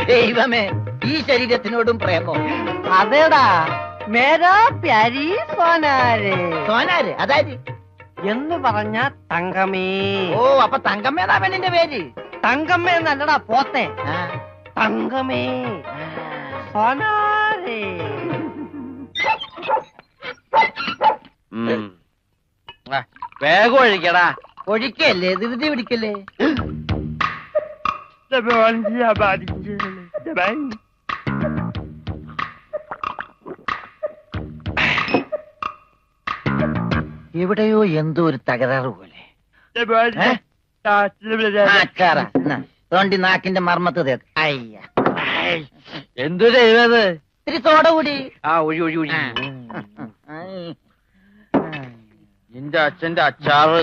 ദൈവമേ, ഈ ശരീരത്തിനോടും പ്രേമോ? അതേടാ, മേരാ പ്യാരി സോനാരെ. സോനാര് അതായത് എന്ന് പറഞ്ഞ തങ്കമേ. ഓ, അപ്പൊ തങ്കമ്മേന്നാ പെണ്ണിന്റെ പേര്? തങ്കമ്മ എന്നല്ലടാ പോത്തെ, ആ. തങ്കമേ സോനാരെ. വേഗം ഒഴിക്കടാ. ഒഴിക്കല്ലേ, ധൃതി പിടിക്കല്ലേ. എവിടെയോ എന്തോ ഒരു തകരാറ് പോലെ. തോണ്ടി നാക്കിന്റെ മർമ്മത്ത് തേക്ക്. അയ്യ, എന്തു ചെയ്തത്? ഇത്തിരി സോഡ കൂടി. ആ ഒഴി ഒഴി ഒഴി. നിന്റെ അച്ഛന്റെ അച്ചാറ്.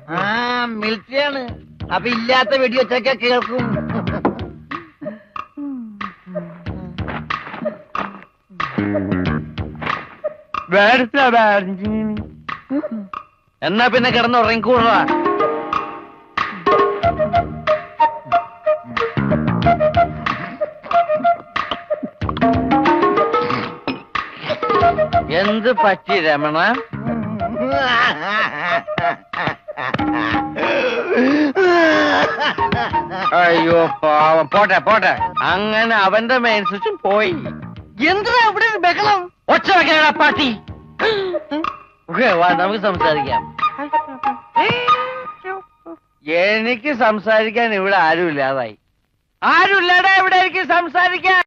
ആ, മിലിറ്ററിയാണ്. അപ്പൊ ഇല്ലാത്ത വെടിവെച്ചൊക്കെ കേൾക്കും. എന്നാ പിന്നെ കിടന്ന് ഉറങ്ങിക്കൂടാ. എന്ത് പറ്റി രമണ? അയ്യോ പാവം. പോട്ടെ പോട്ടെ. അങ്ങനെ അവന്റെ മെയിൻ സ്വിച്ചും പോയി. എന്തിനാ ഇവിടെ ഒരു ബഹളം? ഒച്ച വെക്കാനാ പാട്ടി. വാ, നമുക്ക് സംസാരിക്കാം. എനിക്ക് സംസാരിക്കാൻ ഇവിടെ ആരുമില്ലാതായി. ആരുമില്ലാതെ ഇവിടെ എനിക്ക് സംസാരിക്കാൻ.